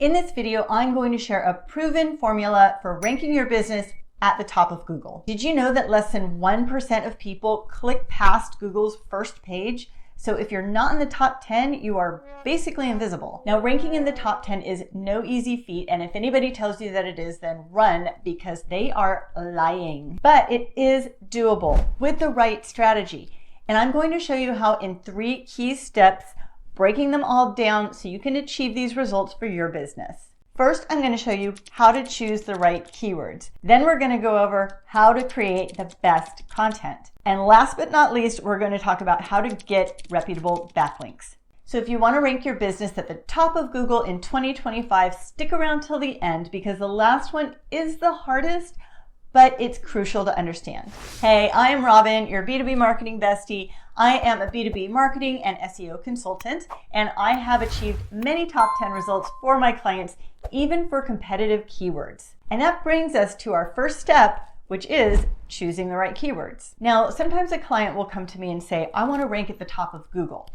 In this video, I'm going to share a proven formula for ranking your business at the top of Google. Did you know that less than 1% of people click past Google's first page? So if you're not in the top 10, you are basically invisible. Now, ranking in the top 10 is no easy feat, and if anybody tells you that it is, then run, because they are lying. But it is doable with the right strategy. And I'm going to show you how in 3 key steps, breaking them all down so you can achieve these results for your business. First, I'm going to show you how to choose the right keywords. Then we're going to go over how to create the best content. And last but not least, we're going to talk about how to get reputable backlinks. So if you want to rank your business at the top of Google in 2025, stick around till the end, because the last one is the hardest, but it's crucial to understand. Hey, I am Robin, your B2B marketing bestie. I am a B2B marketing and SEO consultant, and I have achieved many top 10 results for my clients, even for competitive keywords. And that brings us to our first step, which is choosing the right keywords. Now, sometimes a client will come to me and say, I want to rank at the top of Google.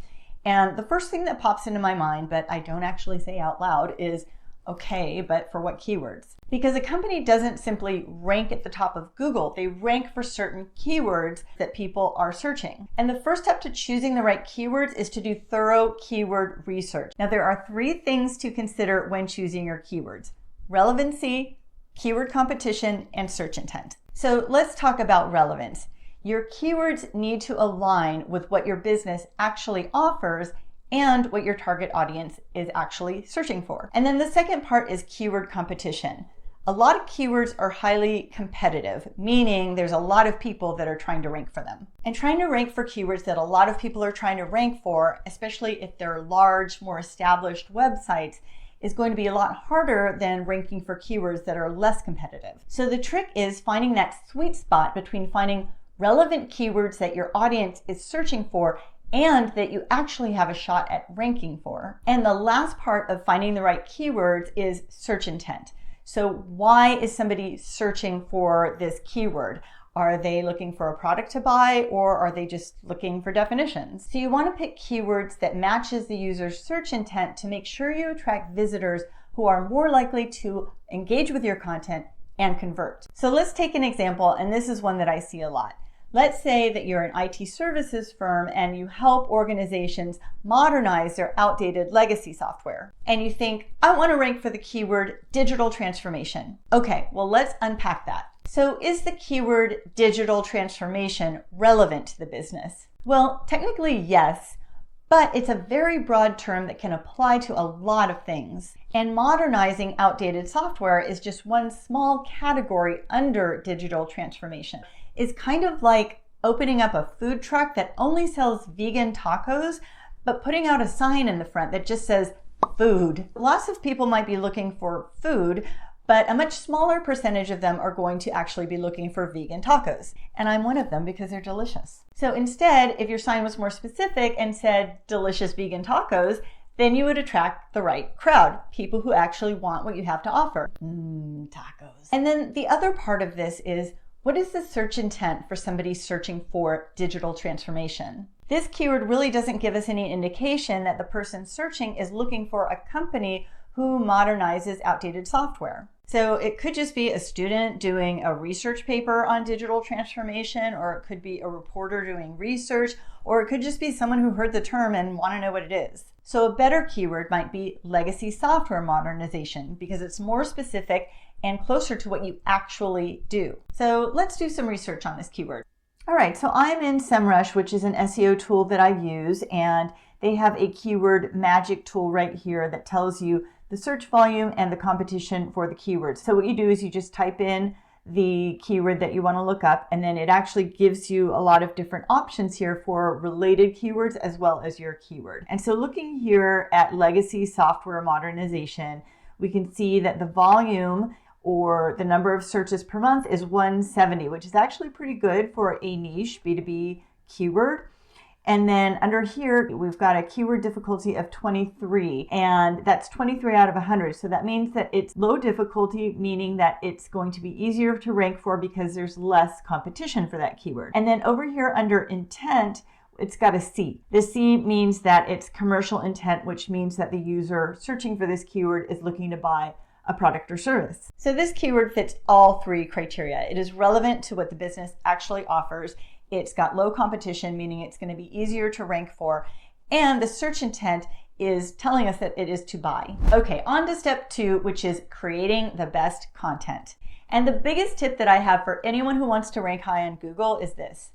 And the first thing that pops into my mind, but I don't actually say out loud, is, okay, but for what keywords? Because a company doesn't simply rank at the top of Google, they rank for certain keywords that people are searching. And the first step to choosing the right keywords is to do thorough keyword research. Now, there are 3 things to consider when choosing your keywords: relevancy, keyword competition, and search intent. So let's talk about relevance. Your keywords need to align with what your business actually offers and what your target audience is actually searching for. And then the second part is keyword competition. A lot of keywords are highly competitive, meaning there's a lot of people that are trying to rank for them. And trying to rank for keywords that a lot of people are trying to rank for, especially if they're large, more established websites, is going to be a lot harder than ranking for keywords that are less competitive. So the trick is finding that sweet spot between finding relevant keywords that your audience is searching for and that you actually have a shot at ranking for. And the last part of finding the right keywords is search intent. So why is somebody searching for this keyword? Are they looking for a product to buy, or are they just looking for definitions? So you want to pick keywords that matches the user's search intent to make sure you attract visitors who are more likely to engage with your content and convert. So let's take an example, and this is one that I see a lot. Let's say that you're an IT services firm and you help organizations modernize their outdated legacy software. And you think, I want to rank for the keyword digital transformation. Okay, well, let's unpack that. So is the keyword digital transformation relevant to the business? Well, technically yes, but it's a very broad term that can apply to a lot of things. And modernizing outdated software is just one small category under digital transformation. It's kind of like opening up a food truck that only sells vegan tacos, but putting out a sign in the front that just says food. Lots of people might be looking for food, but a much smaller percentage of them are going to actually be looking for vegan tacos. And I'm one of them because they're delicious. So instead, if your sign was more specific and said delicious vegan tacos, then you would attract the right crowd, people who actually want what you have to offer. Tacos. And then the other part of this is, what is the search intent for somebody searching for digital transformation? This keyword really doesn't give us any indication that the person searching is looking for a company who modernizes outdated software. So it could just be a student doing a research paper on digital transformation, or it could be a reporter doing research, or it could just be someone who heard the term and want to know what it is. So a better keyword might be legacy software modernization, because it's more specific and closer to what you actually do. So let's do some research on this keyword. All right, so I'm in SEMrush, which is an SEO tool that I use, and they have a keyword magic tool right here that tells you the search volume and the competition for the keywords. So what you do is you just type in the keyword that you want to look up, and then it actually gives you a lot of different options here for related keywords as well as your keyword. And so looking here at legacy software modernization, we can see that the volume, or the number of searches per month, is 170, which is actually pretty good for a niche B2B keyword. And then under here, we've got a keyword difficulty of 23, and that's 23 out of 100. So that means that it's low difficulty, meaning that it's going to be easier to rank for because there's less competition for that keyword. And then over here under intent, it's got a C. The C means that it's commercial intent, which means that the user searching for this keyword is looking to buy a product or service. So this keyword fits all three criteria. It is relevant to what the business actually offers. It's got low competition, meaning it's going to be easier to rank for. And the search intent is telling us that it is to buy. Okay, on to step 2, which is creating the best content. And the biggest tip that I have for anyone who wants to rank high on Google is this: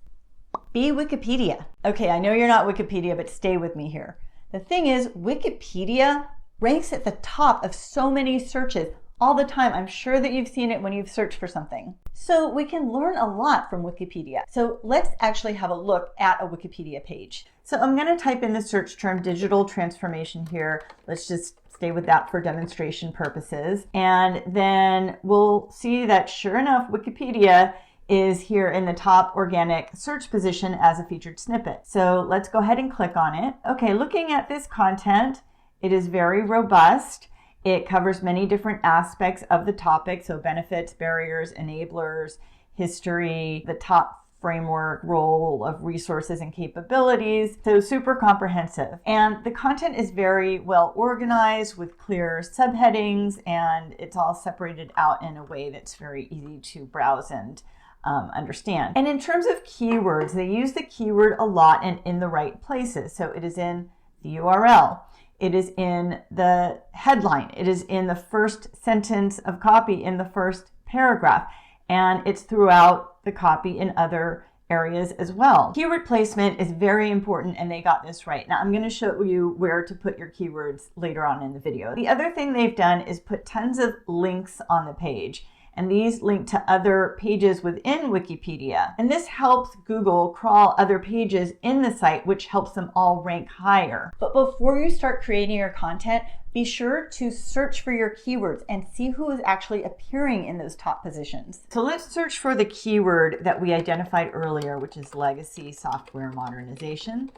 be Wikipedia. Okay, I know you're not Wikipedia, but stay with me here. The thing is, Wikipedia ranks at the top of so many searches all the time. I'm sure that you've seen it when you've searched for something. So we can learn a lot from Wikipedia. So let's actually have a look at a Wikipedia page. So I'm going to type in the search term digital transformation here. Let's just stay with that for demonstration purposes. And then we'll see that sure enough, Wikipedia is here in the top organic search position as a featured snippet. So let's go ahead and click on it. Okay, looking at this content, it is very robust. It covers many different aspects of the topic, so benefits, barriers, enablers, history, the top framework, role of resources and capabilities, so super comprehensive. And the content is very well organized with clear subheadings, and it's all separated out in a way that's very easy to browse and understand. And in terms of keywords, they use the keyword a lot and in the right places. So it is in the URL. It is in the headline. It is in the first sentence of copy in the first paragraph. And it's throughout the copy in other areas as well. Keyword placement is very important, and they got this right. Now I'm going to show you where to put your keywords later on in the video. The other thing they've done is put tons of links on the page. And these link to other pages within Wikipedia. And this helps Google crawl other pages in the site, which helps them all rank higher. But before you start creating your content, be sure to search for your keywords and see who is actually appearing in those top positions. So let's search for the keyword that we identified earlier, which is legacy software modernization.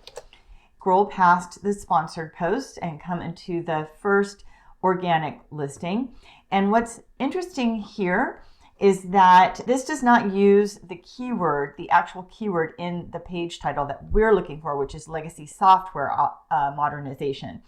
Scroll past the sponsored post and come into the first organic listing. And what's interesting here is that this does not use the keyword, the actual keyword in the page title that we're looking for, which is legacy software modernization.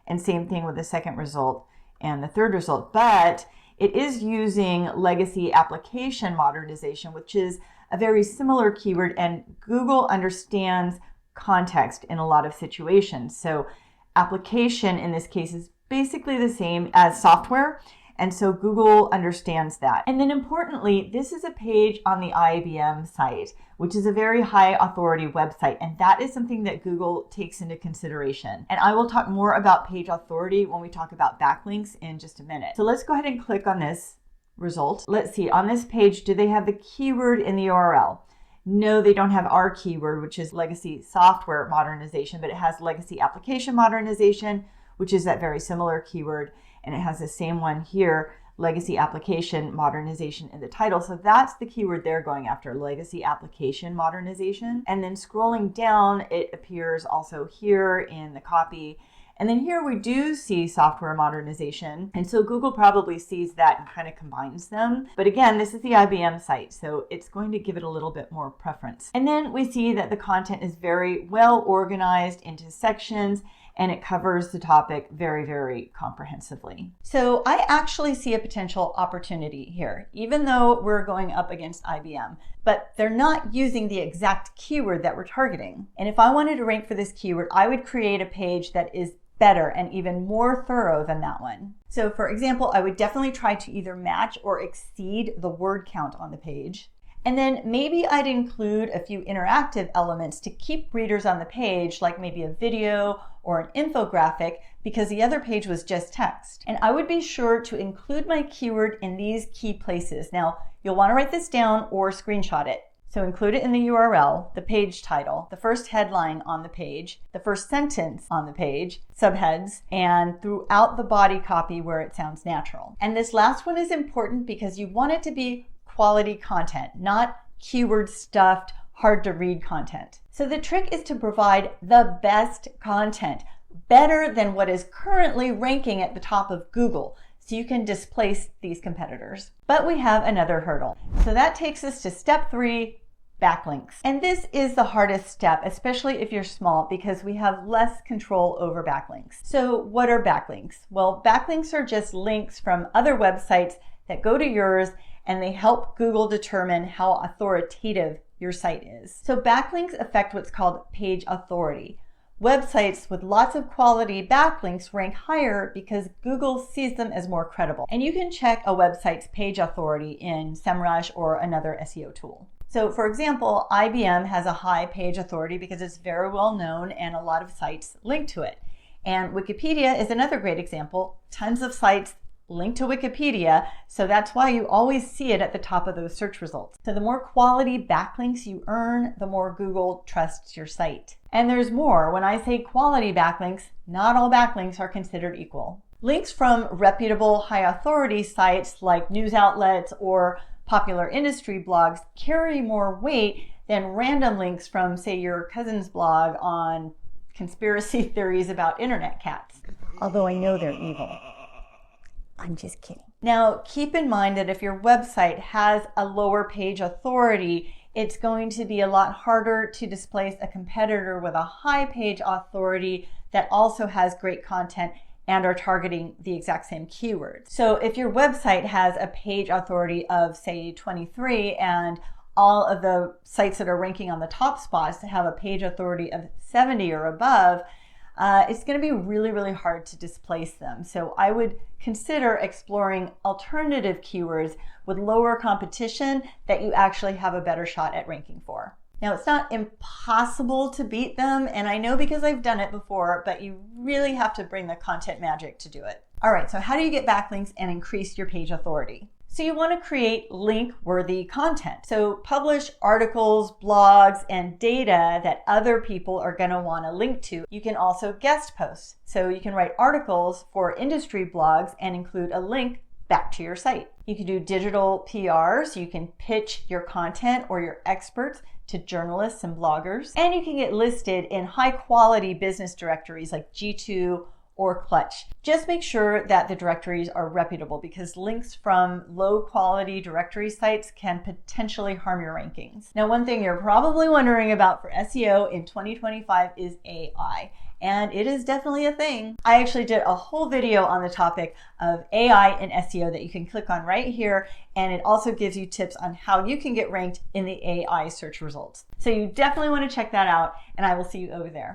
And same thing with the second result and the third result. But it is using legacy application modernization, which is a very similar keyword, and Google understands context in a lot of situations. So application in this case is basically the same as software. And so Google understands that. And then importantly, this is a page on the IBM site, which is a very high authority website. And that is something that Google takes into consideration. And I will talk more about page authority when we talk about backlinks in just a minute. So let's go ahead and click on this result. Let's see, on this page, do they have the keyword in the URL? No, they don't have our keyword, which is legacy software modernization, but it has legacy application modernization, which is that very similar keyword. And it has the same one here, legacy application modernization in the title. So that's the keyword they're going after, legacy application modernization. And then scrolling down, it appears also here in the copy. And then here we do see software modernization. And so Google probably sees that and kind of combines them. But again, this is the IBM site, so it's going to give it a little bit more preference. And then we see that the content is very well organized into sections, and it covers the topic very, very comprehensively. So I actually see a potential opportunity here, even though we're going up against IBM, but they're not using the exact keyword that we're targeting. And if I wanted to rank for this keyword, I would create a page that is better and even more thorough than that one. So for example, I would definitely try to either match or exceed the word count on the page. And then maybe I'd include a few interactive elements to keep readers on the page, like maybe a video or an infographic, because the other page was just text. And I would be sure to include my keyword in these key places. Now, you'll want to write this down or screenshot it. So include it in the URL, the page title, the first headline on the page, the first sentence on the page, subheads, and throughout the body copy where it sounds natural. And this last one is important because you want it to be quality content, not keyword stuffed, hard to read content. So the trick is to provide the best content, better than what is currently ranking at the top of Google, so you can displace these competitors. But we have another hurdle. So that takes us to step 3, backlinks. And this is the hardest step, especially if you're small, because we have less control over backlinks. So what are backlinks? Well, backlinks are just links from other websites that go to yours, and they help Google determine how authoritative your site is. So backlinks affect what's called page authority. Websites with lots of quality backlinks rank higher because Google sees them as more credible. And you can check a website's page authority in SEMrush or another SEO tool. So for example, IBM has a high page authority because it's very well known and a lot of sites link to it. And Wikipedia is another great example. Tons of sites link to Wikipedia, so that's why you always see it at the top of those search results. So the more quality backlinks you earn, the more Google trusts your site. And there's more. When I say quality backlinks, not all backlinks are considered equal. Links from reputable, high authority sites like news outlets or popular industry blogs carry more weight than random links from, say, your cousin's blog on conspiracy theories about internet cats. Although I know they're evil. I'm just kidding. Now, keep in mind that if your website has a lower page authority, it's going to be a lot harder to displace a competitor with a high page authority that also has great content and are targeting the exact same keywords. So if your website has a page authority of, say, 23 and all of the sites that are ranking on the top spots have a page authority of 70 or above, it's going to be really, really hard to displace them. So I would consider exploring alternative keywords with lower competition that you actually have a better shot at ranking for. Now, it's not impossible to beat them, and I know because I've done it before, but you really have to bring the content magic to do it. All right, so how do you get backlinks and increase your page authority? So you want to create link-worthy content. So publish articles, blogs, and data that other people are going to want to link to. You can also guest post. So you can write articles for industry blogs and include a link back to your site. You can do digital PR, so you can pitch your content or your experts to journalists and bloggers. And you can get listed in high-quality business directories like G2 or Clutch. Just make sure that the directories are reputable because links from low quality directory sites can potentially harm your rankings. Now, one thing you're probably wondering about for SEO in 2025 is AI. And it is definitely a thing. I actually did a whole video on the topic of AI and SEO that you can click on right here. And it also gives you tips on how you can get ranked in the AI search results. So you definitely want to check that out, and I will see you over there.